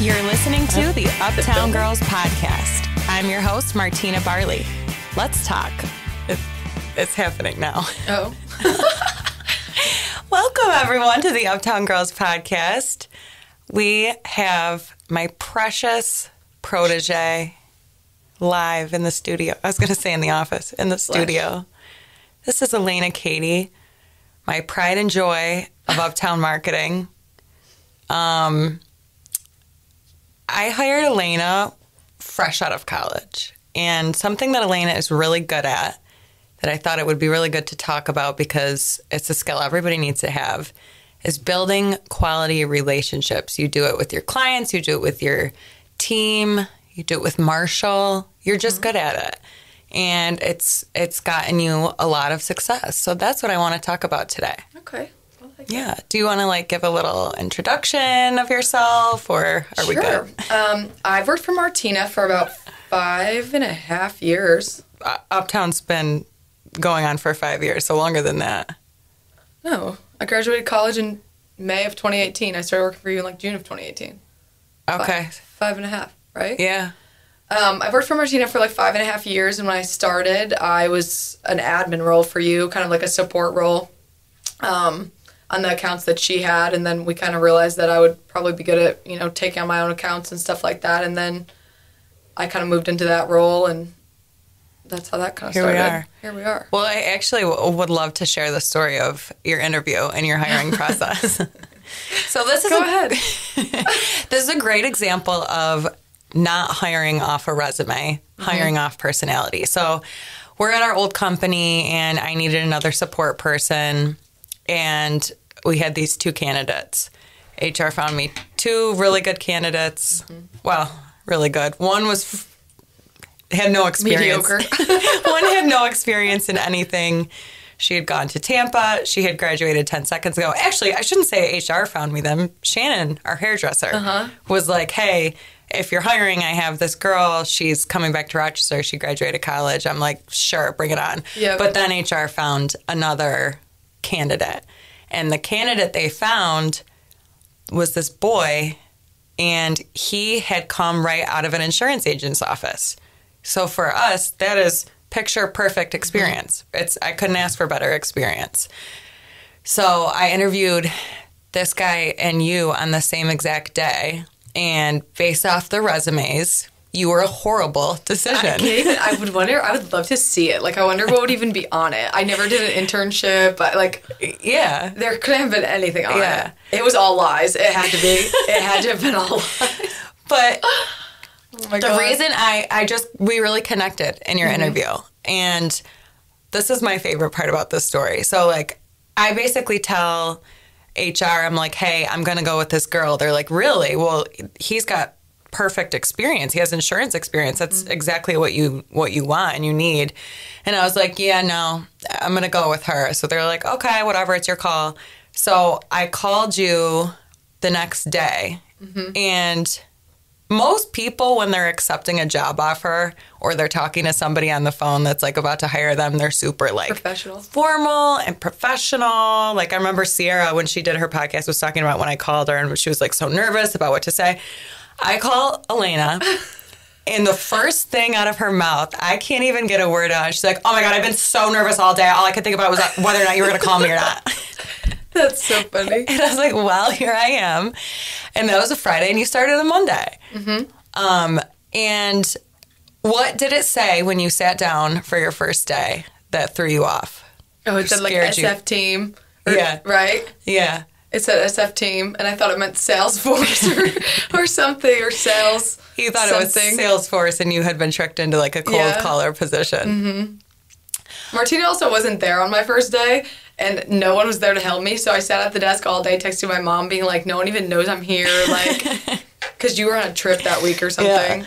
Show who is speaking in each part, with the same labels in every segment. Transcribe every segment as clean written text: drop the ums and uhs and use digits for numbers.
Speaker 1: You're listening to the Uptown Girls podcast. I'm your host, Martina Barley. Let's talk. It's happening now.
Speaker 2: Oh.
Speaker 1: Welcome, everyone, to the Uptown Girls podcast. We have my precious protege live in the studio. I was going to say in the office, in the studio. This is Alana Katie, my pride and joy of Uptown Marketing. I hired Alana fresh out of college, and something that Alana is really good at that I thought it would be really good to talk about because it's a skill everybody needs to have is building quality relationships. You do it with your clients, you do it with your team, you do it with Marshall. You're just good at it, and it's gotten you a lot of success. So that's what I want to talk about today.
Speaker 2: Okay.
Speaker 1: Yeah. Do you want to give a little introduction of yourself, or are we good?
Speaker 2: I've worked for Martina for about 5.5 years.
Speaker 1: Uptown's been going on for 5 years, so longer than that.
Speaker 2: No, I graduated college in May of 2018. I started working for you in June of 2018.
Speaker 1: Okay.
Speaker 2: 5.5, right?
Speaker 1: Yeah.
Speaker 2: I've worked for Martina for 5.5 years, and when I started, I was an admin role for you, kind of like a support role. On the accounts that she had, and then we kind of realized that I would probably be good at, taking on my own accounts and stuff like that, and then I kind of moved into that role, and that's how that kind of started. Here we are.
Speaker 1: Well, I actually would love to share the story of your interview and your hiring process. So this is
Speaker 2: Go ahead.
Speaker 1: This is a great example of not hiring off a resume, hiring off personality. So we're at our old company, and I needed another support person, and we had these two candidates. HR found me two really good candidates. Well, really good. One had no experience.
Speaker 2: Mediocre.
Speaker 1: One had no experience in anything. She had gone to Tampa. She had graduated 10 seconds ago. Actually, I shouldn't say HR found me them. Shannon, our hairdresser, was like, hey, if you're hiring, I have this girl. She's coming back to Rochester. She graduated college. I'm like, sure, bring it on.
Speaker 2: Yep.
Speaker 1: But then HR found another candidate. And the candidate they found was this boy, and he had come right out of an insurance agent's office. So for us, that is picture perfect experience. I couldn't ask for better experience. So I interviewed this guy and you on the same exact day, and based off the resumes, you were a horrible decision.
Speaker 2: I would love to see it. I wonder what would even be on it. I never did an internship, but
Speaker 1: yeah.
Speaker 2: There couldn't have been anything on it. It was all lies. It had to be. It had to have been all lies.
Speaker 1: But
Speaker 2: the
Speaker 1: reason we really connected in your interview, and this is my favorite part about this story. So I basically tell HR, I'm like, hey, I'm going to go with this girl. They're like, really? Well, he's got perfect experience. He has insurance experience. That's exactly what you want and you need. And I was like, yeah, no, I'm going to go with her. So they're like, okay, whatever, it's your call. So I called you the next day. And most people, when they're accepting a job offer or they're talking to somebody on the phone that's about to hire them, they're super
Speaker 2: professional,
Speaker 1: formal and professional. I remember Sierra, when she did her podcast, was talking about when I called her and she was so nervous about what to say. I call Alana, and the first thing out of her mouth, I can't even get a word out. She's like, oh my God, I've been so nervous all day. All I could think about was whether or not you were going to call me or not.
Speaker 2: That's so funny.
Speaker 1: And I was like, well, here I am. And that was a Friday, and you started on Monday. And what did it say when you sat down for your first day that threw you off?
Speaker 2: Oh, it said SF team.
Speaker 1: Yeah.
Speaker 2: Right?
Speaker 1: Yeah.
Speaker 2: It said SF team, and I thought it meant Salesforce or something, or sales.
Speaker 1: You thought it was Salesforce, and you had been tricked into a cold caller position.
Speaker 2: Martina also wasn't there on my first day, and no one was there to help me, so I sat at the desk all day texting my mom, being like, no one even knows I'm here, because you were on a trip that week or something.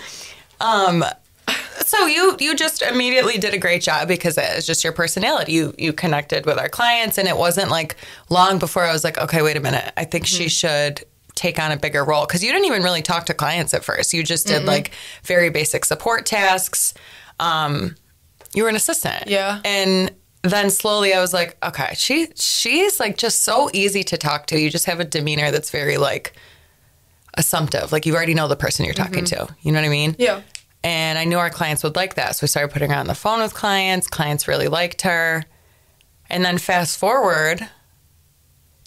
Speaker 1: Yeah. So you just immediately did a great job because it's just your personality. You connected with our clients, and it wasn't long before I was like, okay, wait a minute. I think she should take on a bigger role, because you didn't even really talk to clients at first. You just did very basic support tasks. You were an assistant.
Speaker 2: Yeah.
Speaker 1: And then slowly I was like, okay, she's just so easy to talk to. You just have a demeanor that's very assumptive. Like you already know the person you're talking to. You know what I mean?
Speaker 2: Yeah.
Speaker 1: And I knew our clients would like that. So we started putting her on the phone with clients. Clients really liked her. And then fast forward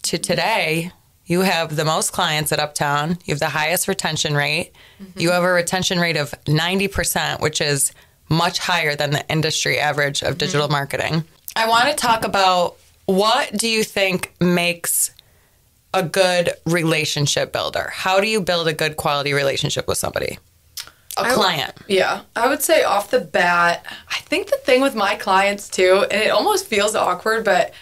Speaker 1: to today, you have the most clients at Uptown. You have the highest retention rate. You have a retention rate of 90%, which is much higher than the industry average of digital marketing. I want to talk about, what do you think makes a good relationship builder? How do you build a good quality relationship with somebody? A client.
Speaker 2: I would say off the bat, I think the thing with my clients too, and it almost feels awkward, but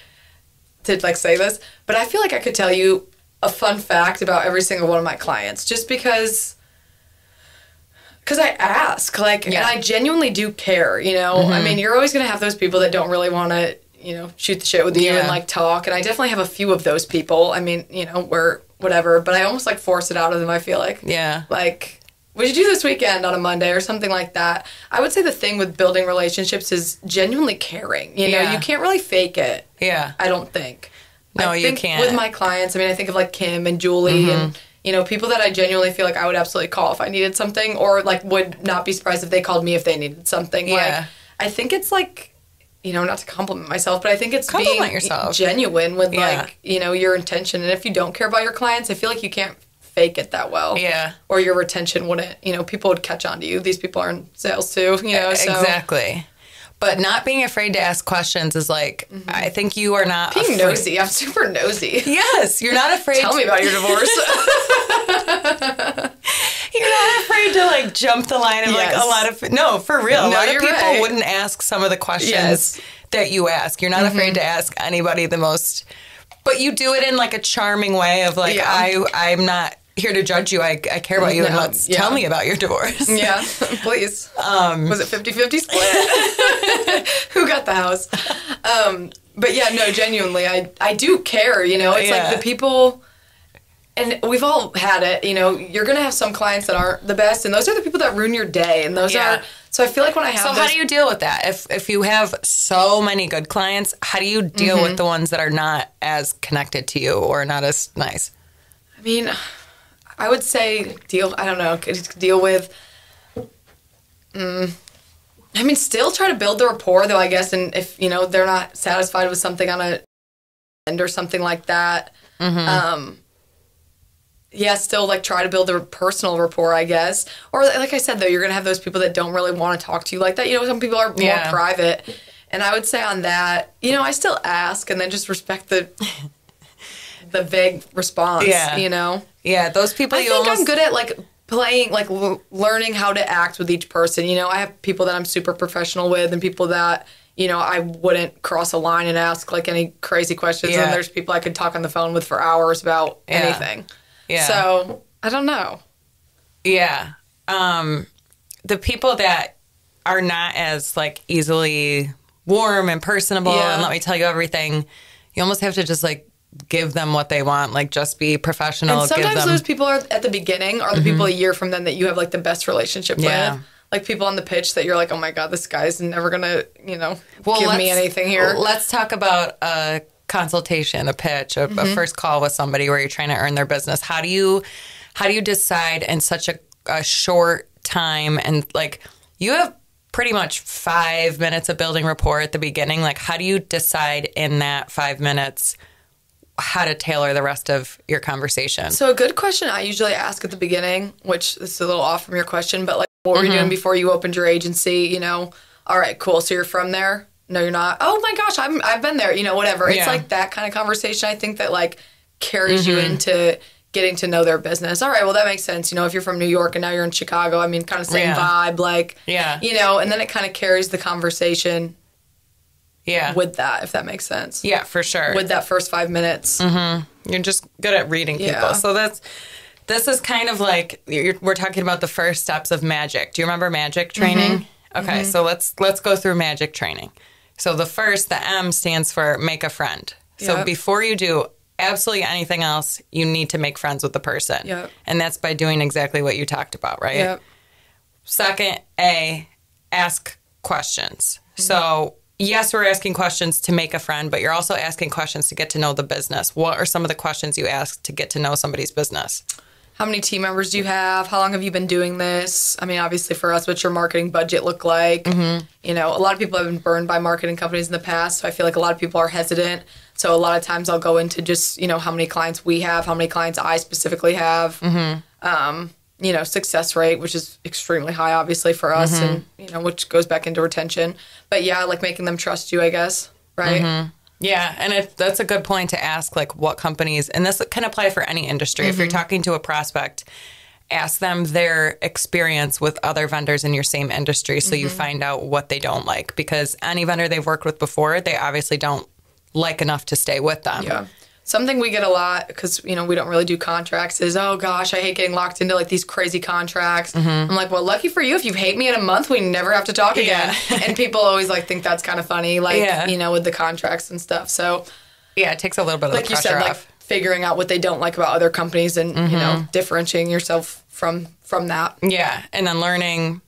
Speaker 2: to like say this, but I feel like I could tell you a fun fact about every single one of my clients, just because I ask, like, and I genuinely do care, you know. I mean, you're always gonna have those people that don't really want to, you know, shoot the shit with you and like talk, and I definitely have a few of those people. I mean, you know, we're whatever, but I almost like force it out of them. I feel like, like, what did you do this weekend on a Monday or something like that? I would say the thing with building relationships is genuinely caring. You know, you can't really fake it. Yeah. I don't think.
Speaker 1: No,
Speaker 2: you
Speaker 1: can't.
Speaker 2: With my clients, I mean, I think of like Kim and Julie and, you know, people that I genuinely feel like I would absolutely call if I needed something, or like would not be surprised if they called me if they needed something. Like, I think it's like, you know, not to compliment myself, but I think it's being yourself. Genuine with like, you know, your intention. And if you don't care about your clients, I feel like you can't fake it that well. Yeah. Or your retention wouldn't, you know, people would catch on to you. These people are in sales too, you know. So.
Speaker 1: Exactly. But not being afraid to ask questions is like, I think you are not
Speaker 2: being nosy. I'm super nosy.
Speaker 1: Yes. You're not afraid.
Speaker 2: Tell me about your divorce.
Speaker 1: You're not afraid to like jump the line of like a lot of, no, for real. A lot of people wouldn't ask some of the questions that you ask. You're not afraid to ask anybody the most, but you do it in like a charming way of like, I'm not here to judge you. I care about you, and let's tell me about your divorce.
Speaker 2: Yeah, please. Was it 50-50 split? Who got the house? But yeah, no, genuinely, I do care, you know. It's like the people, and we've all had it, you know, you're going to have some clients that aren't the best, and those are the people that ruin your day, and those are, so I feel like when I have
Speaker 1: So how do you deal with that? If you have so many good clients, how do you deal with the ones that are not as connected to you or not as nice?
Speaker 2: I mean, I would say deal with, I mean, still try to build the rapport, though, I guess, and if, you know, they're not satisfied with something on a end or something like that, still, like, try to build a personal rapport, I guess. Or, like I said, though, you're going to have those people that don't really want to talk to you like that. You know, some people are more private, and I would say on that, you know, I still ask and then just respect the vague response, you know?
Speaker 1: Yeah, those people
Speaker 2: I'm good at, like, playing, like, learning how to act with each person. You know, I have people that I'm super professional with and people that, you know, I wouldn't cross a line and ask, like, any crazy questions. And there's people I could talk on the phone with for hours about anything. Yeah. So, I don't know.
Speaker 1: Yeah. The people that are not as, like, easily warm and personable and let me tell you everything, you almost have to just, like, give them what they want, like just be professional.
Speaker 2: And sometimes those people are at the beginning are the people a year from then that you have like the best relationship with. Like people on the pitch that you're like, oh my God, this guy's never gonna, you know, give me anything here.
Speaker 1: Let's talk about a consultation, a pitch, a first call with somebody where you're trying to earn their business. How do you decide in such a short time, and like you have pretty much 5 minutes of building rapport at the beginning. Like how do you decide in that 5 minutes how to tailor the rest of your conversation?
Speaker 2: So a good question I usually ask at the beginning, which this is a little off from your question, but like, what were you doing before you opened your agency? You know, all right, cool. So you're from there? No, you're not. Oh my gosh, I've been there. You know, whatever. It's like that kind of conversation. I think that like carries you into getting to know their business. All right, well that makes sense. You know, if you're from New York and now you're in Chicago, I mean, kind of same vibe. Like, you know, and then it kind of carries the conversation. Yeah. With that, if that makes sense.
Speaker 1: Yeah, for sure.
Speaker 2: With that first 5 minutes.
Speaker 1: You're just good at reading people. So this is kind of like, we're talking about the first steps of magic. Do you remember magic training? Okay, so let's go through magic training. So the M stands for make a friend. So before you do absolutely anything else, you need to make friends with the person. And that's by doing exactly what you talked about, right? Second, A, ask questions. So yes, we're asking questions to make a friend, but you're also asking questions to get to know the business. What are some of the questions you ask to get to know somebody's business?
Speaker 2: how many team members do you have? How long have you been doing this? I mean, obviously for us, what's your marketing budget look like? You know, a lot of people have been burned by marketing companies in the past, so I feel like a lot of people are hesitant. So a lot of times I'll go into just, you know, how many clients we have, how many clients I specifically have. You know, success rate, which is extremely high, obviously, for us, and, you know, which goes back into retention. But yeah, like making them trust you, I guess, right?
Speaker 1: Yeah, and that's a good point to ask, like, what companies, and this can apply for any industry. If you're talking to a prospect, ask them their experience with other vendors in your same industry so you find out what they don't like. Because any vendor they've worked with before, they obviously don't like enough to stay with them.
Speaker 2: Yeah. Something we get a lot, because, you know, we don't really do contracts, is, oh, gosh, I hate getting locked into, like, these crazy contracts. I'm like, well, lucky for you. If you hate me in a month, we never have to talk again. And people always, like, think that's kind of funny, like, you know, with the contracts and stuff. So,
Speaker 1: yeah, it takes a little bit of the pressure off.
Speaker 2: Like you said, like, figuring out what they don't like about other companies and, you know, differentiating yourself from that.
Speaker 1: Yeah, and then learning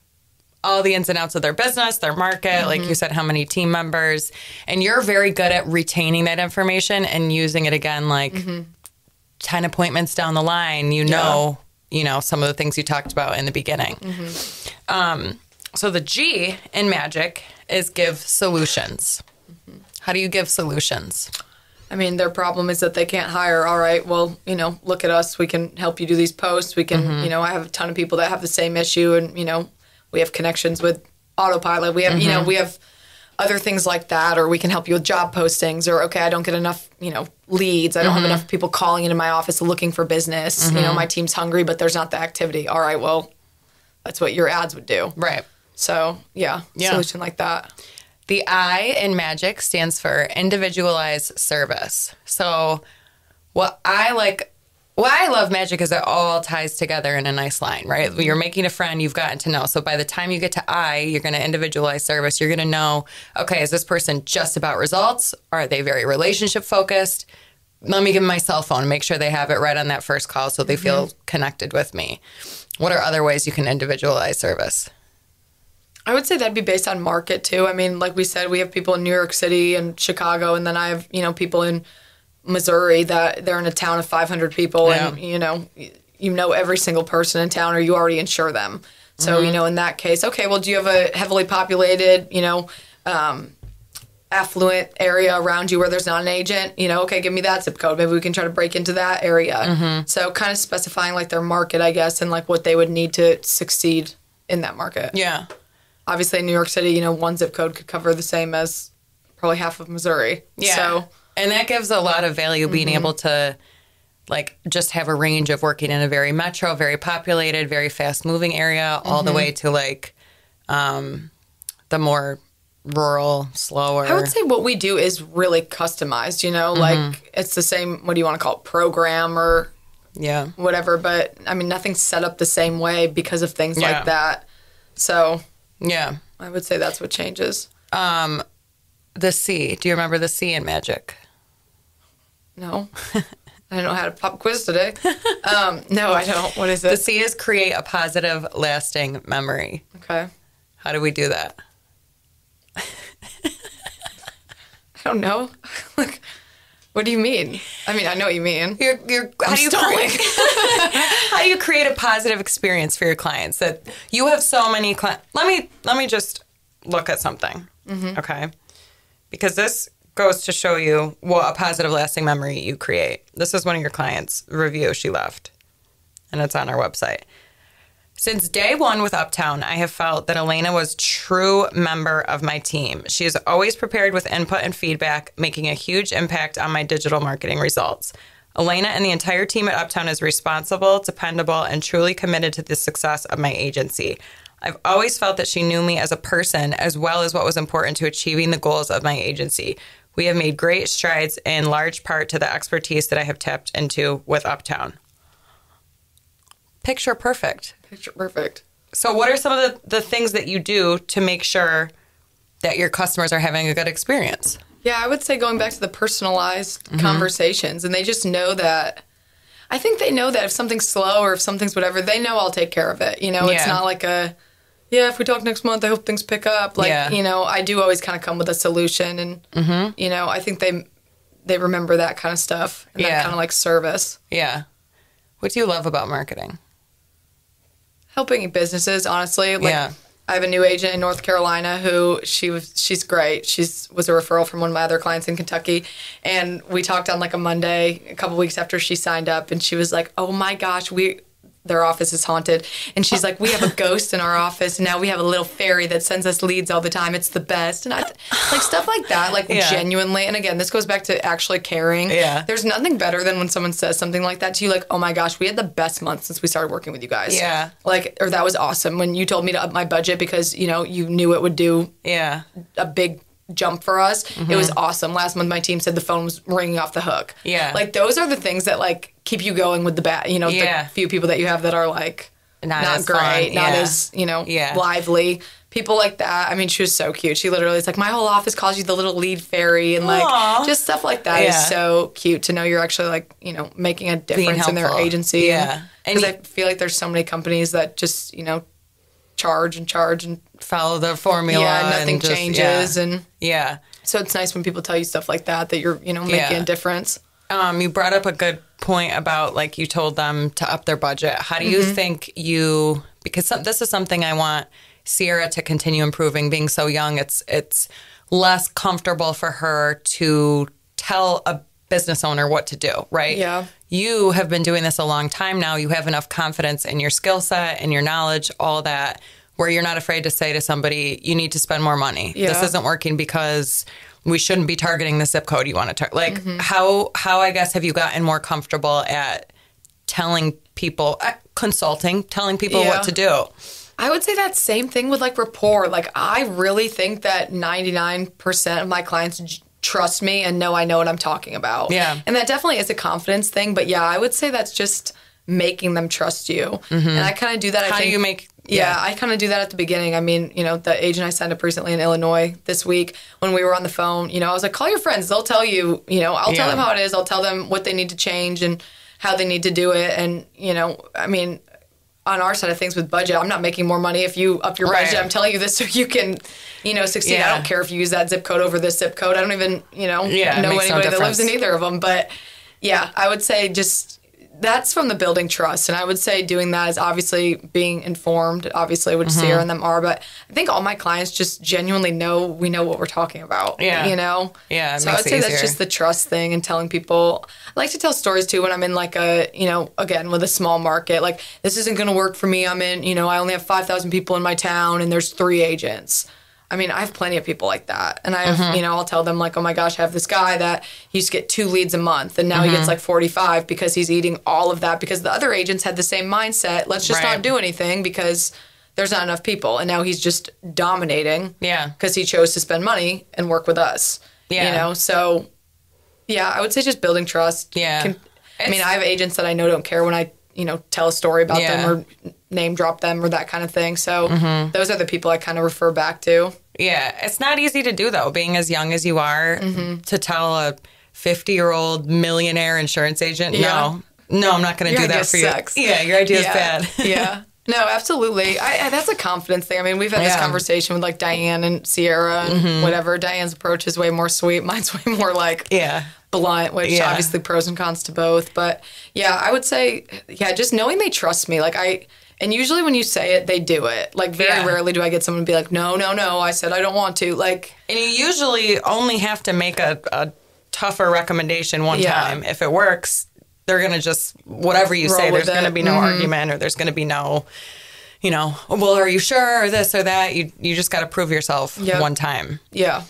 Speaker 1: all the ins and outs of their business, their market, like you said, how many team members. And you're very good at retaining that information and using it again, like 10 appointments down the line, you know, some of the things you talked about in the beginning. So the G in magic is give solutions. How do you give solutions?
Speaker 2: I mean, their problem is that they can't hire. All right, well, you know, look at us. We can help you do these posts. We can, you know, I have a ton of people that have the same issue, and, you know, we have connections with Autopilot. We have, you know, we have other things like that, or we can help you with job postings, or, okay, I don't get enough, you know, leads. I don't have enough people calling into my office looking for business. You know, my team's hungry, but there's not the activity. All right, well, that's what your ads would do.
Speaker 1: Right.
Speaker 2: So, yeah, solution like that.
Speaker 1: The I in magic stands for individualized service. So what I love magic is it all ties together in a nice line, right? You're making a friend, you've gotten to know. So by the time you get to I, you're going to individualize service. You're going to know, okay, is this person just about results? Are they very relationship focused? Let me give them my cell phone and make sure they have it right on that first call so they feel connected with me. What are other ways you can individualize service?
Speaker 2: I would say that'd be based on market too. I mean, like we said, we have people in New York City and Chicago, and then I have, you know, people in Missouri that they're in a town of 500 people, and you know every single person in town, or you already insure them. So you know, in that case, okay, well, do you have a heavily populated, you know, affluent area around you where there's not an agent? You know, okay, give me that zip code. Maybe we can try to break into that area. So kind of specifying like their market, I guess, and like what they would need to succeed in that market.
Speaker 1: Yeah.
Speaker 2: Obviously, in New York City, you know, one zip code could cover the same as probably half of Missouri.
Speaker 1: Yeah.
Speaker 2: So.
Speaker 1: And that gives a lot of value, being able to, like, just have a range of working in a very metro, very populated, very fast-moving area, all the way to, like, the more rural, slower.
Speaker 2: I would say what we do is really customized, you know? Like, it's the same, what do you want to call it, program or whatever. But, I mean, nothing's set up the same way because of things like that. So, I would say that's what changes.
Speaker 1: The C. Do you remember the C in magic?
Speaker 2: No. I didn't know how to pop quiz today. No, I don't. What is it?
Speaker 1: The C is create a positive, lasting memory.
Speaker 2: Okay.
Speaker 1: How do we do that?
Speaker 2: I don't know. Like, what do you mean? I mean, I know what you mean.
Speaker 1: How do you create a positive experience for your clients? That you have so many clients. Let me just look at something. Okay. Because this goes to show you what a positive, lasting memory you create. This is one of your clients' review she left, and it's on our website. Since day one with Uptown, I have felt that Alana was a true member of my team. She is always prepared with input and feedback, making a huge impact on my digital marketing results. Alana and the entire team at Uptown is responsible, dependable, and truly committed to the success of my agency. I've always felt that she knew me as a person as well as what was important to achieving the goals of my agency. We have made great strides in large part to the expertise that I have tapped into with Uptown. Picture perfect.
Speaker 2: Picture perfect.
Speaker 1: So what are some of the things that you do to make sure that your customers are having a good experience?
Speaker 2: Yeah, I would say going back to the personalized conversations, and they just know that. I think they know that if something's slow or if something's whatever, they know I'll take care of it. You know, it's not like if we talk next month, I hope things pick up. Like, you know, I do always kind of come with a solution, and, you know, I think they remember that kind of stuff and that kind of like service.
Speaker 1: Yeah. What do you love about marketing?
Speaker 2: Helping businesses, honestly. Like,
Speaker 1: Yeah.
Speaker 2: I have a new agent in North Carolina who she's great. Was a referral from one of my other clients in Kentucky. And we talked on like a Monday, a couple weeks after she signed up, and she was like, oh my gosh, their office is haunted. And she's like, we have a ghost in our office, and now we have a little fairy that sends us leads all the time. It's the best. And like stuff like that, like genuinely. And again, this goes back to actually caring.
Speaker 1: Yeah.
Speaker 2: There's nothing better than when someone says something like that to you, like, oh my gosh, we had the best month since we started working with you guys.
Speaker 1: Yeah.
Speaker 2: Like, or that was awesome when you told me to up my budget because, you know, you knew it would do a big jump for us. It was awesome. Last month, my team said the phone was ringing off the hook.
Speaker 1: Yeah.
Speaker 2: Like, those are the things that, like, keep you going with the the few people that you have that are, like, not great,
Speaker 1: fun.
Speaker 2: not as, you know, lively. People like that. I mean, she was so cute. She literally is like, my whole office calls you the little lead fairy, and like, just stuff like that is so cute to know you're actually, like, you know, making a difference in their agency.
Speaker 1: Yeah.
Speaker 2: Because I feel like there's so many companies that just, you know, charge and
Speaker 1: follow the formula.
Speaker 2: Yeah, nothing
Speaker 1: and just,
Speaker 2: changes. And
Speaker 1: yeah.
Speaker 2: So it's nice when people tell you stuff like that you're, you know, making a difference.
Speaker 1: You brought up a good point about, like, you told them to up their budget. How do you think because this is something I want Sierra to continue improving. Being so young, it's less comfortable for her to tell a business owner what to do, right?
Speaker 2: Yeah.
Speaker 1: You have been doing this a long time now. You have enough confidence in your skill set and your knowledge, all that, where you're not afraid to say to somebody, you need to spend more money.
Speaker 2: Yeah.
Speaker 1: This isn't working because we shouldn't be targeting the zip code you want to target. Like, how I guess have you gotten more comfortable at telling people, telling people what to do?
Speaker 2: I would say that same thing with, like, rapport. Like, I really think that 99% of my clients trust me and know I know what I'm talking about.
Speaker 1: Yeah.
Speaker 2: And that definitely is a confidence thing. But yeah, I would say that's just making them trust you. And I kind of do that.
Speaker 1: How do you make...
Speaker 2: Yeah, I kind of do that at the beginning. I mean, you know, the agent I signed up recently in Illinois this week, when we were on the phone, you know, I was like, call your friends. They'll tell you, you know, I'll tell them how it is. I'll tell them what they need to change and how they need to do it. And, you know, I mean, on our side of things with budget, I'm not making more money if you up your budget. I'm telling you this so you can, you know, succeed. I don't care if you use that zip code over this zip code. I don't even, you know anybody that lives in either of them. But yeah, I would say just that's from the building trust. And I would say doing that is obviously being informed, obviously, which Sierra and them are. But I think all my clients just genuinely know we know what we're talking about. Yeah. You know?
Speaker 1: Yeah.
Speaker 2: So I would say that's just the trust thing and telling people. I like to tell stories too when I'm in, like, a, you know, again, with a small market. Like, this isn't going to work for me. I'm in, you know, I only have 5,000 people in my town and there's 3 agents. I mean, I have plenty of people like that. And I have, you know, I'll tell them, like, oh my gosh, I have this guy that he used to get 2 leads a month and now he gets like 45 because he's eating all of that because the other agents had the same mindset. Let's just not do anything because there's not enough people. And now he's just dominating. Yeah. Because he chose to spend money and work with us. Yeah. You know, so yeah, I would say just building trust. Yeah. I mean, I have agents that I know don't care when I, you know, tell a story about them or name drop them or that kind of thing. So those are the people I kind of refer back to. Yeah. It's not easy to do, though, being as young as you are, to tell a 50-year-old millionaire insurance agent, no, I'm not going to do that for you. Sucks. Yeah, your idea is bad. Yeah. No, absolutely. That's a confidence thing. I mean, we've had this conversation with, like, Diane and Sierra and whatever. Diane's approach is way more sweet. Mine's way more, like, blunt, which obviously pros and cons to both. But, yeah, I would say, just knowing they trust me. Like, and usually when you say it, they do it. Like, very rarely do I get someone to be like, no, I said I don't want to. Like, and you usually only have to make a tougher recommendation one time. If it works, they're going to just, whatever you say, there's going to be no argument or there's going to be no, you know, well, are you sure or this or that? You just got to prove yourself one time. Yeah.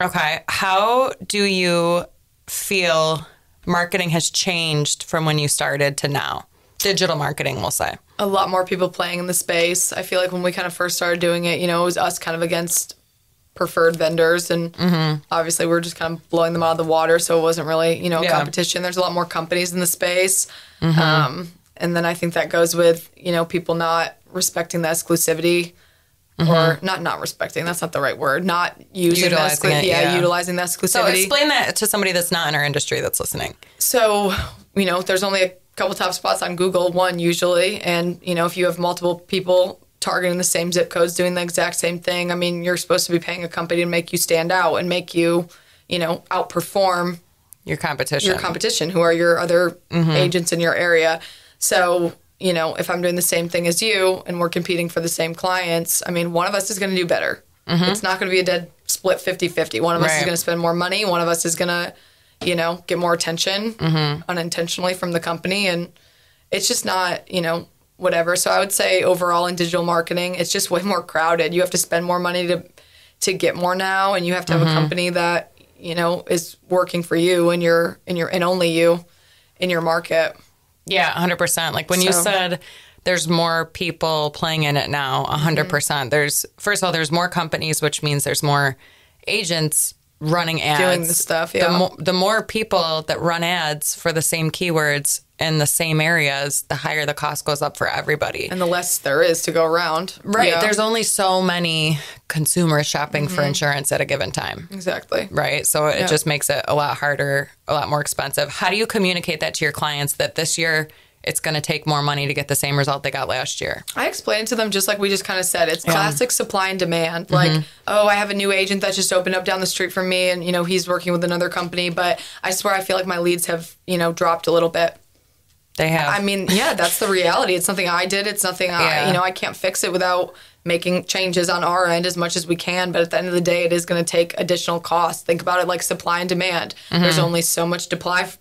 Speaker 2: Okay. How do you feel marketing has changed from when you started to now? Digital marketing, we'll say. A lot more people playing in the space. I feel like when we kind of first started doing it, you know, it was us kind of against preferred vendors. And obviously we're just kind of blowing them out of the water. So it wasn't really, you know, competition. There's a lot more companies in the space. And then I think that goes with, you know, people not respecting the exclusivity or not respecting. That's not the right word. Not using utilizing utilizing the exclusivity. So explain that to somebody that's not in our industry that's listening. So, you know, there's only a couple top spots on Google, one usually. And, you know, if you have multiple people targeting the same zip codes, doing the exact same thing, I mean, you're supposed to be paying a company to make you stand out and make you, you know, outperform
Speaker 1: Your competition,
Speaker 2: who are your other agents in your area. So, you know, if I'm doing the same thing as you and we're competing for the same clients, I mean, one of us is going to do better. It's not going to be a dead split 50-50. One of us is going to spend more money. One of us is going to, you know, get more attention unintentionally from the company. And it's just not, you know, whatever. So I would say overall in digital marketing, it's just way more crowded. You have to spend more money to get more now. And you have to have a company that, you know, is working for you and and only you in your market.
Speaker 1: Yeah, 100%. Like when you said there's more people playing in it now, 100%. First of all, there's more companies, which means there's more agents running ads.
Speaker 2: Doing the stuff, yeah.
Speaker 1: The more people that run ads for the same keywords in the same areas, the higher the cost goes up for everybody.
Speaker 2: And the less there is to go around.
Speaker 1: Right.
Speaker 2: Yeah.
Speaker 1: There's only so many consumers shopping for insurance at a given time.
Speaker 2: Exactly.
Speaker 1: Right. So it just makes it a lot harder, a lot more expensive. How do you communicate that to your clients that this year it's going to take more money to get the same result they got last year?
Speaker 2: I explain it to them just like we just kind of said. It's classic supply and demand. Like, oh, I have a new agent that just opened up down the street from me and, you know, he's working with another company. But I swear I feel like my leads have, you know, dropped a little bit.
Speaker 1: They have.
Speaker 2: I mean, yeah, that's the reality. It's something I did. It's nothing I can't fix it without making changes on our end as much as we can. But at the end of the day, it is going to take additional costs. Think about it like supply and demand. There's only so much demand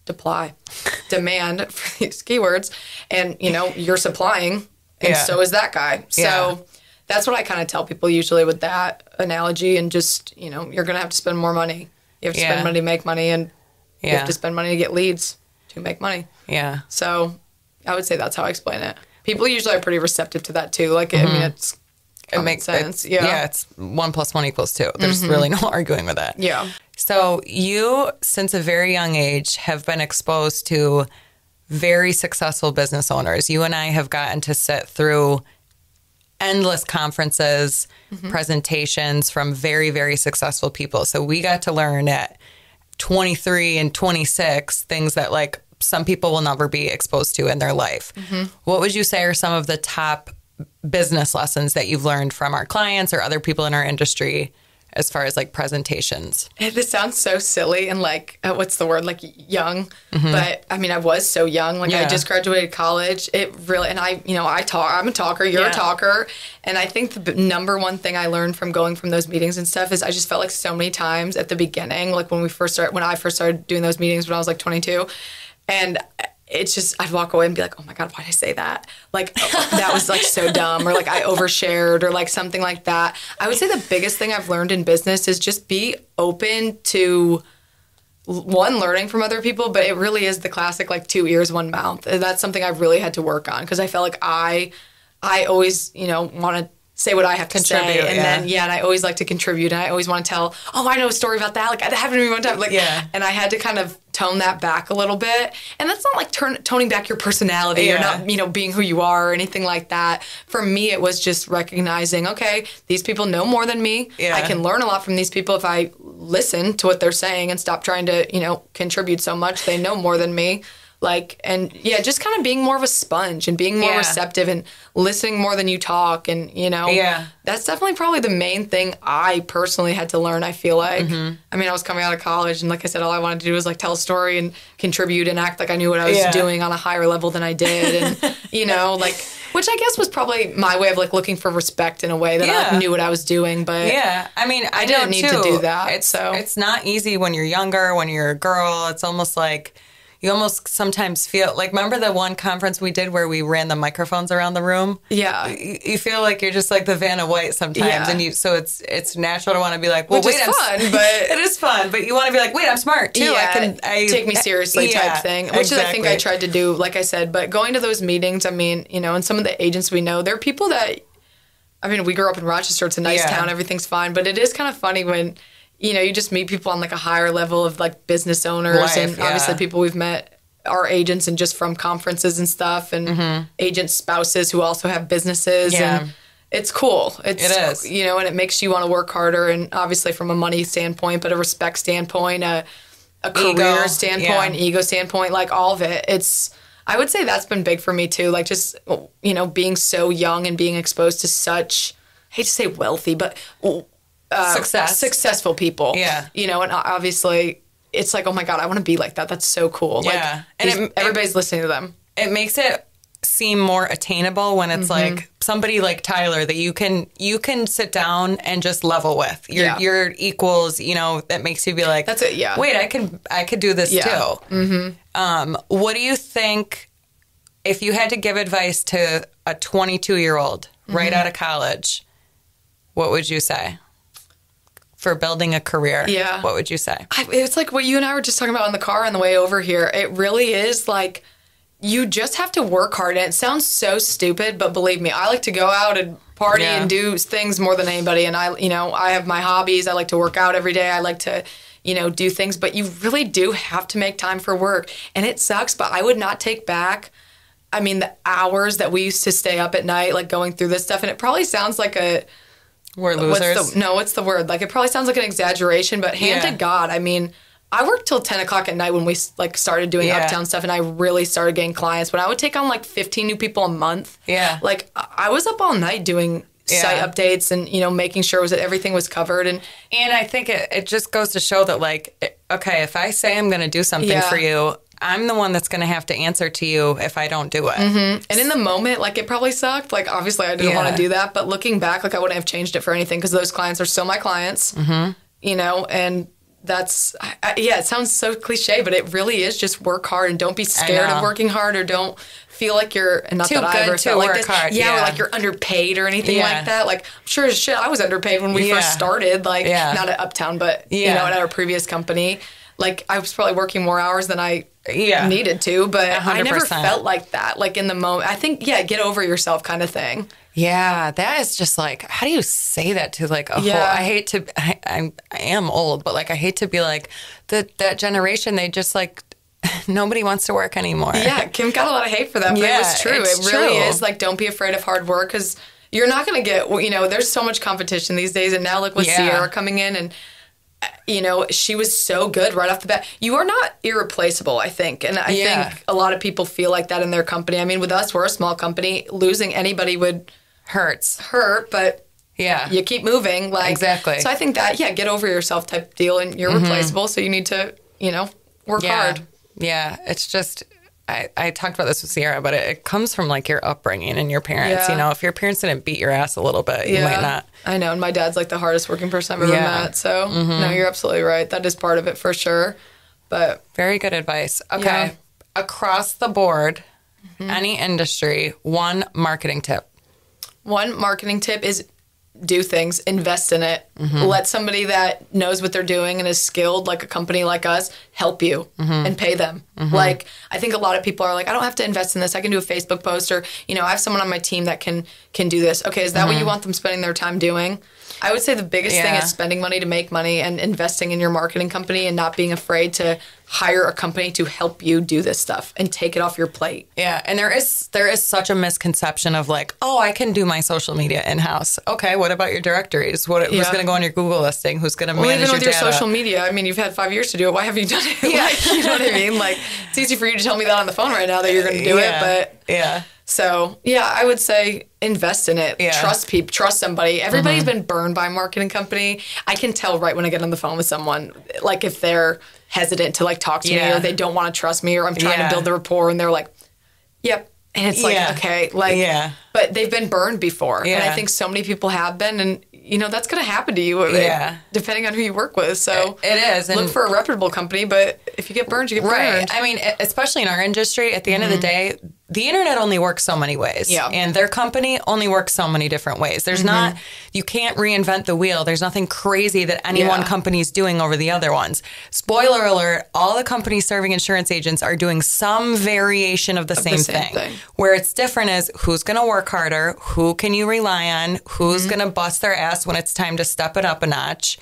Speaker 2: for these keywords, and you know you're supplying, and so is that guy. So that's what I kind of tell people usually with that analogy, and just, you know, you're gonna have to spend more money. You have to spend money to make money, and you have to spend money to get leads to make money. Yeah. So I would say that's how I explain it. People usually are pretty receptive to that too. Like, I mean, it makes sense.
Speaker 1: It's 1 + 1 = 2. There's really no arguing with that.
Speaker 2: Yeah.
Speaker 1: So you, since a very young age, have been exposed to very successful business owners. You and I have gotten to sit through endless conferences, presentations from very, very successful people. So we got to learn at 23 and 26 things that like some people will never be exposed to in their life. What would you say are some of the top business lessons that you've learned from our clients or other people in our industry as far as like presentations?
Speaker 2: This sounds so silly and like, what's the word? Like young. But I mean, I was so young. Like I just graduated college. It really, and I'm a talker, you're a talker. And I think the number one thing I learned from going from those meetings and stuff is I just felt like so many times at the beginning, like when I first started doing those meetings when I was like 22, and it's just, I'd walk away and be like, oh my God, why did I say that? Like, that was like so dumb, or like I overshared, or like something like that. I would say the biggest thing I've learned in business is just be open to, one, learning from other people, but it really is the classic, like 2 ears, 1 mouth. And that's something I've really had to work on, because I felt like I always, you know, want to say what I have to say. And then, and I always like to contribute. And I always want to tell, oh, I know a story about that. Like, that happened to me one time. Like, and I had to kind of tone that back a little bit. And that's not like toning back your personality or not, you know, being who you are or anything like that. For me, it was just recognizing, okay, these people know more than me. I can learn a lot from these people if I listen to what they're saying and stop trying to, you know, contribute so much. They know more than me. Like, and just kind of being more of a sponge and being more receptive and listening more than you talk. And, you know, that's definitely probably the main thing I personally had to learn, I feel like. I mean, I was coming out of college, and like I said, all I wanted to do was like tell a story and contribute and act like I knew what I was doing on a higher level than I did. And, you know, like, which I guess was probably my way of like looking for respect in a way that I knew what I was doing. But
Speaker 1: I mean, I
Speaker 2: didn't need to do that.
Speaker 1: It's not easy when you're younger, when you're a girl. It's almost like, you almost sometimes feel like, remember the one conference we did where we ran the microphones around the room?
Speaker 2: Yeah.
Speaker 1: You feel like you're just like the Vanna White sometimes. And so it's natural to want to be like, well,
Speaker 2: which is fun, but
Speaker 1: it is fun, but you want to be like, wait, I'm smart too.
Speaker 2: I take me seriously type thing, which is, I think I tried to do, like I said. But going to those meetings, I mean, you know, and some of the agents we know, they're people that, I mean, we grew up in Rochester. It's a nice town. Everything's fine. But it is kind of funny when, you know, you just meet people on like a higher level of like business owners and obviously people we've met are agents and just from conferences and stuff, and agent spouses who also have businesses. And it's cool. It is. You know, and it makes you want to work harder, and obviously from a money standpoint, but a respect standpoint, a career standpoint, ego standpoint, like all of it. I would say that's been big for me too. Like just, you know, being so young and being exposed to such, I hate to say wealthy, but successful people. You know, and obviously it's like, oh my God, I want to be like that. That's so cool.
Speaker 1: Yeah.
Speaker 2: Like, everybody's listening to them.
Speaker 1: It makes it seem more attainable when it's like somebody like Tyler that you can sit down and just level with. Your equals, you know, that makes you be like,
Speaker 2: that's it. Yeah.
Speaker 1: Wait, I could do this too. Mm-hmm. What do you think if you had to give advice to a 22-year-old right out of college? What would you say for building a career?
Speaker 2: Yeah.
Speaker 1: What would you say?
Speaker 2: It's like what you and I were just talking about in the car on the way over here. It really is like, you just have to work hard. And it sounds so stupid, but believe me, I like to go out and party and do things more than anybody. And I have my hobbies. I like to work out every day. I like to, do things, but you really do have to make time for work. And it sucks, but I would not take back, the hours that we used to stay up at night, like going through this stuff. And it probably sounds like
Speaker 1: we're losers.
Speaker 2: What's the word? Like, it probably sounds like an exaggeration, but hand to God, I worked till 10 o'clock at night when we started doing Uptown stuff, and I really started getting clients. When I would take on 15 new people a month, I was up all night doing site updates and making sure everything was covered. And
Speaker 1: I think it just goes to show that okay, if I say I'm going to do something for you, I'm the one that's going to have to answer to you if I don't do it.
Speaker 2: Mm-hmm. And in the moment, it probably sucked. Obviously, I didn't want to do that, but looking back, I wouldn't have changed it for anything because those clients are still my clients. Mm-hmm. And that's, it sounds so cliche, but it really is just work hard and don't be scared of working hard or don't feel like you're, and not
Speaker 1: too
Speaker 2: that I ever felt like this.
Speaker 1: Hard.
Speaker 2: Yeah, or like you're underpaid or anything like that. I'm sure as shit I was underpaid when we first started, not at Uptown, but, at our previous company. I was probably working more hours than I needed to, but 100%. I never felt like that. In the moment, I think, get over yourself kind of thing.
Speaker 1: Yeah, that is just how do you say that to a whole, I hate to, I am old, but I hate to be that generation, they just nobody wants to work anymore.
Speaker 2: Yeah, Kim got a lot of hate for that, but it was true. It really is. Don't be afraid of hard work because you're not going to get, there's so much competition these days. And now with Sierra coming in and, she was so good right off the bat. You are not irreplaceable, I think. And I think a lot of people feel like that in their company. With us, we're a small company. Losing anybody would hurt, but you keep moving. Exactly. So I think that, get over yourself type deal. And you're replaceable, so you need to, work hard.
Speaker 1: Yeah, it's just... I talked about this with Sierra, but it comes from your upbringing and your parents. If your parents didn't beat your ass a little bit, you might not.
Speaker 2: I know, and my dad's the hardest working person I've ever met. So no, you're absolutely right. That is part of it for sure. But
Speaker 1: very good advice. Okay, across the board, any industry, one marketing tip.
Speaker 2: One marketing tip is do things, invest in it. Let somebody that knows what they're doing and is skilled, like a company like us, help you and pay them. I think a lot of people are I don't have to invest in this. I can do a Facebook post or, I have someone on my team that can do this. Okay, is that what you want them spending their time doing? I would say the biggest thing is spending money to make money and investing in your marketing company and not being afraid to hire a company to help you do this stuff and take it off your plate.
Speaker 1: Yeah, and there is such a misconception of I can do my social media in-house. Okay, what about your directories? Who's going to go on your Google listing? Who's going to manage your data?
Speaker 2: Even with your social media, you've had 5 years to do it. Why have you done it? You know what I mean? It's easy for you to tell me that on the phone right now that you're going to do it, but...
Speaker 1: Yeah.
Speaker 2: So, I would say invest in it. Yeah. Trust somebody. Everybody's been burned by a marketing company. I can tell right when I get on the phone with someone, if they're hesitant to talk to me or they don't want to trust me or I'm trying to build the rapport and they're yep. And it's okay. But they've been burned before. Yeah. And I think so many people have been. And, that's going to happen to you depending on who you work with. So
Speaker 1: it is.
Speaker 2: Look for a reputable company. But if you get burned, you get burned.
Speaker 1: Right. Especially in our industry, at the end of the day, the internet only works so many ways. Yeah. And their company only works so many different ways. There's not, you can't reinvent the wheel. There's nothing crazy that any one company is doing over the other ones. Spoiler alert, all the companies serving insurance agents are doing some variation of the same thing. Where it's different is who's going to work harder, who can you rely on, who's going to bust their ass when it's time to step it up a notch.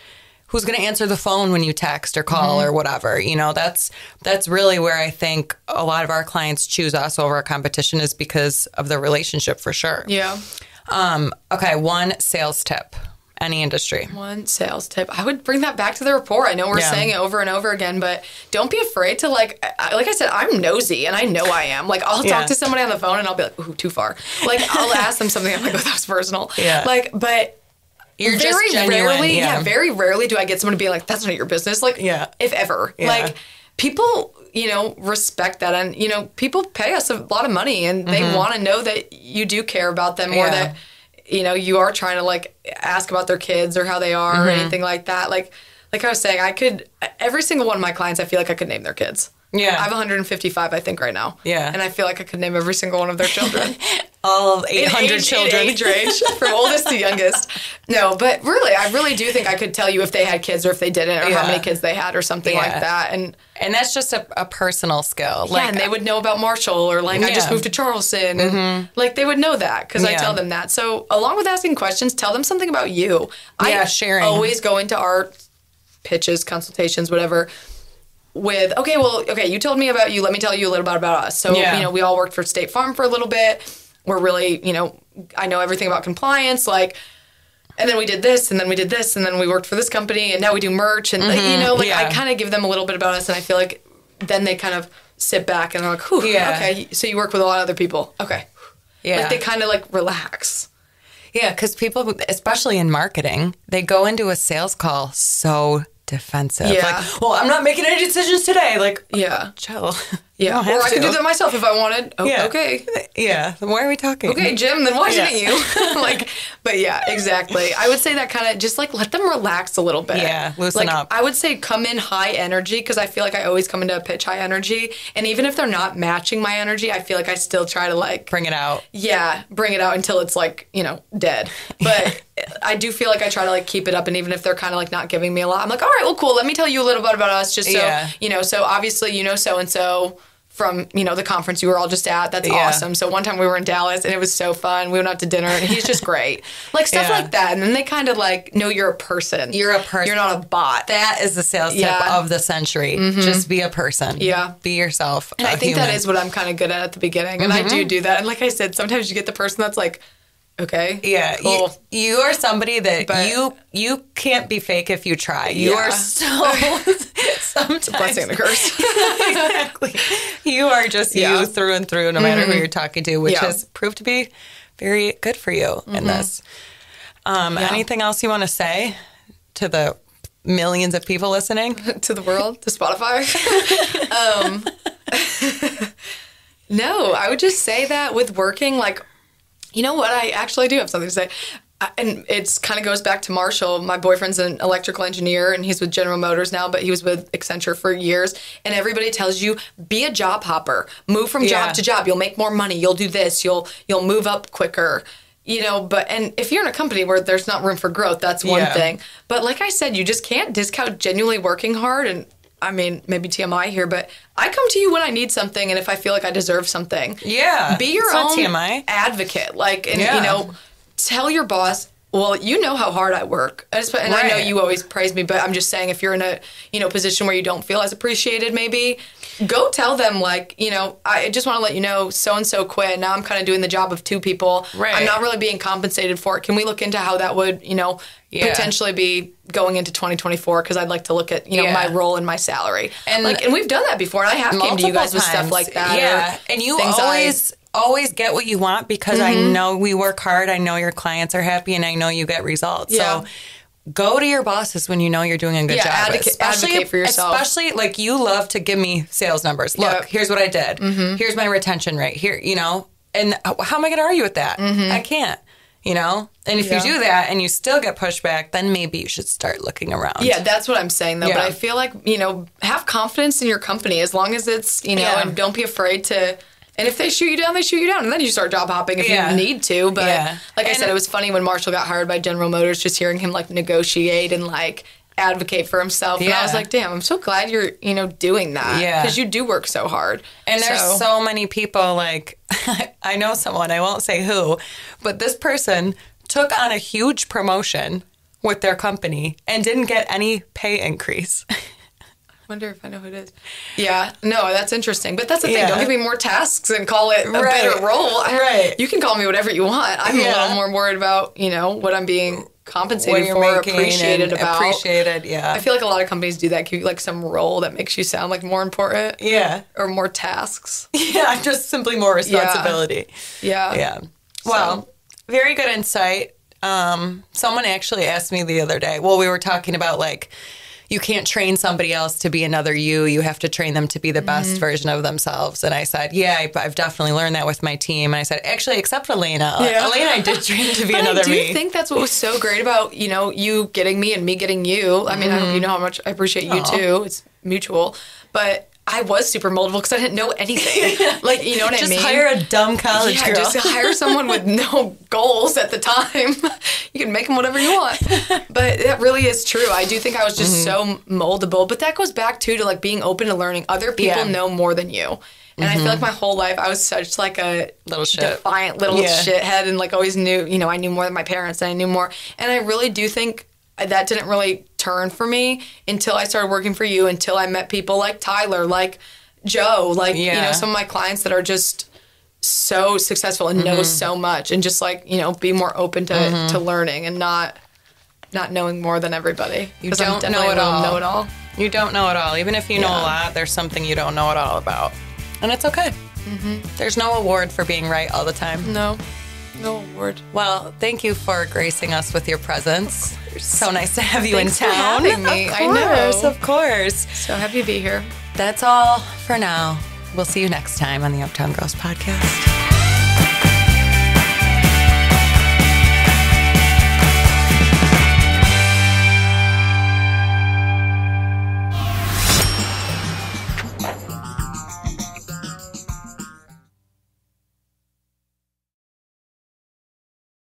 Speaker 1: Who's going to answer the phone when you text or call or whatever? That's really where I think a lot of our clients choose us over our competition is because of the relationship for sure.
Speaker 2: Yeah.
Speaker 1: Okay, one sales tip. Any industry.
Speaker 2: One sales tip. I would bring that back to the rapport. I know we're saying it over and over again, but don't be afraid to like I said, I'm nosy and I know I am. I'll talk to somebody on the phone and I'll be like, ooh, too far. I'll ask them something. I'm like, oh, that was personal. Yeah. But
Speaker 1: You're just genuine.
Speaker 2: Rarely, very rarely do I get someone to be like, that's none of your business. Like, if ever. Yeah. Like, people, respect that. And, people pay us a lot of money and they want to know that you do care about them or that, you are trying to, like, ask about their kids or how they are or anything like that. Like I was saying, every single one of my clients, I feel like I could name their kids. Yeah. I have 155, I think, right now. Yeah. And I feel like I could name every single one of their children.
Speaker 1: All 800 children.
Speaker 2: Age range, from oldest to youngest. No, but really, I really do think I could tell you if they had kids or if they didn't or how many kids they had or something like that. And
Speaker 1: that's just a personal skill.
Speaker 2: Yeah, and they would know about Marshall or, like, I just moved to Charleston. And, like, they would know that because I tell them that. So along with asking questions, tell them something about you.
Speaker 1: Sharing.
Speaker 2: I always go into our pitches, consultations, whatever, with, you told me about you. Let me tell you a little bit about us. So, we all worked for State Farm for a little bit. We're really, I know everything about compliance, like, and then we did this, and then we did this, and then we worked for this company, and now we do merch, and, I kind of give them a little bit about us, and I feel like then they kind of sit back, and they're like, okay, so you work with a lot of other people. Okay. Yeah. Like, they kind of, like, relax.
Speaker 1: Yeah, because people, especially in marketing, they go into a sales call so defensive. Yeah. Like, well, I'm not making any decisions today. Like, chill.
Speaker 2: Yeah. Or I could do that myself if I wanted. Oh, yeah. Okay.
Speaker 1: Yeah. Then why are we talking?
Speaker 2: Okay, Jim, then why shouldn't you? But yeah, exactly. I would say that kind of just, like, let them relax a little bit.
Speaker 1: Yeah, loosen up.
Speaker 2: I would say come in high energy because I feel like I always come into a pitch high energy. And even if they're not matching my energy, I feel like I still try to, like,
Speaker 1: bring it out.
Speaker 2: Yeah, bring it out until it's, like, dead. But I do feel like I try to, like, keep it up. And even if they're kind of, like, not giving me a lot, I'm like, all right, well, cool. Let me tell you a little bit about us just so, so obviously, so-and-so from, the conference you were all just at. That's awesome. So one time we were in Dallas and it was so fun. We went out to dinner and he's just great. Like, stuff like that. And then they kind of, like, know you're a person.
Speaker 1: You're a person.
Speaker 2: You're not a bot.
Speaker 1: That is the sales tip of the century. Just be a person. Yeah. Be yourself.
Speaker 2: And I think that is what I'm kind of good at the beginning. And I do that. And like I said, sometimes you get the person that's like, okay. Yeah. Cool.
Speaker 1: You are somebody that you can't be fake if you try. You are so sometimes
Speaker 2: it's a blessing and a curse.
Speaker 1: Exactly. You are just you through and through, no matter who you're talking to, which has proved to be very good for you in this. Anything else you want to say to the millions of people listening?
Speaker 2: To the world? To Spotify? No, I would just say that with working, like, you know what? I actually do have something to say. And it's kind of goes back to Marshall. My boyfriend's an electrical engineer, and he's with General Motors now, but he was with Accenture for years. And everybody tells you, be a job hopper. Move from job to job. You'll make more money. You'll do this. You'll move up quicker. And if you're in a company where there's not room for growth, that's one thing. But like I said, you just can't discount genuinely working hard. And I mean, maybe TMI here, but I come to you when I need something and if I feel like I deserve something. Yeah. Be your own TMI advocate. Like, and, tell your boss, well, you know how hard I work. And I know you always praise me, but I'm just saying if you're in a, position where you don't feel as appreciated, maybe go tell them, like, I just want to let you know so-and-so quit. Now I'm kind of doing the job of two people. Right. I'm not really being compensated for it. Can we look into how that would, potentially be going into 2024? Because I'd like to look at, my role and my salary. And we've done that before. And I have came to you guys with stuff like that.
Speaker 1: Yeah. And you always get what you want because I know we work hard. I know your clients are happy and I know you get results. Yeah. So go to your bosses when you know you're doing a good job.
Speaker 2: Advocate for yourself.
Speaker 1: Especially, like, you love to give me sales numbers. Look, here's what I did. Here's my retention rate. Here, and how am I going to argue with that? I can't, And if you do that and you still get pushback, then maybe you should start looking around.
Speaker 2: Yeah, that's what I'm saying, though. Yeah. But I feel like, have confidence in your company as long as it's, and don't be afraid to... And if they shoot you down, they shoot you down. And then you start job hopping if you need to. But like I said, it was funny when Marshall got hired by General Motors, just hearing him, like, negotiate and, like, advocate for himself. And I was like, damn, I'm so glad you're, doing that. Yeah. Because you do work so hard.
Speaker 1: And there's so many people, like, I know someone, I won't say who, but this person took on a huge promotion with their company and didn't get any pay increase.
Speaker 2: Wonder if I know who it is. Yeah, no, that's interesting. But that's the thing. Don't give me more tasks and call it a better role. You can call me whatever you want. I'm a little more worried about, what I'm being compensated for, appreciated about. I feel like a lot of companies do that. Give you, like, some role that makes you sound like more important. Yeah. Or more tasks.
Speaker 1: Yeah, just simply more responsibility. Yeah. Well, very good insight. Someone actually asked me the other day, well, we were talking about like, you can't train somebody else to be another you. You have to train them to be the best version of themselves. And I said, yeah, I've definitely learned that with my team. And I said, actually, except for Elena. Elena, I did train to be another me.
Speaker 2: I do think that's what was so great about, you getting me and me getting you. I mean, I hope you know how much I appreciate you too. It's mutual. But I was super moldable because I didn't know anything. Like, you know what I mean?
Speaker 1: Just hire a dumb college girl.
Speaker 2: Just hire someone with no goals at the time. You can make them whatever you want. But that really is true. I do think I was just so moldable. But that goes back, too, to, like, being open to learning. Other people know more than you. And I feel like my whole life I was such, like, a
Speaker 1: little shit.
Speaker 2: Defiant little shithead and, like, always knew, I knew more than my parents and I knew more. And I really do think that didn't really turn for me until I started working for you, until I met people like Tyler, like Joe, like, some of my clients that are just so successful and know so much and just like, be more open to learning and not knowing more than everybody.
Speaker 1: You don't know it all. You don't know it all. Even if you know a lot, there's something you don't know it all about. And it's okay. There's no award for being right all the time.
Speaker 2: No award.
Speaker 1: Well, thank you for gracing us with your presence. So nice to have you
Speaker 2: Thanks
Speaker 1: in town.
Speaker 2: For having me.
Speaker 1: Of course, of course.
Speaker 2: So happy to be here.
Speaker 1: That's all for now. We'll see you next time on the Uptown Girls podcast.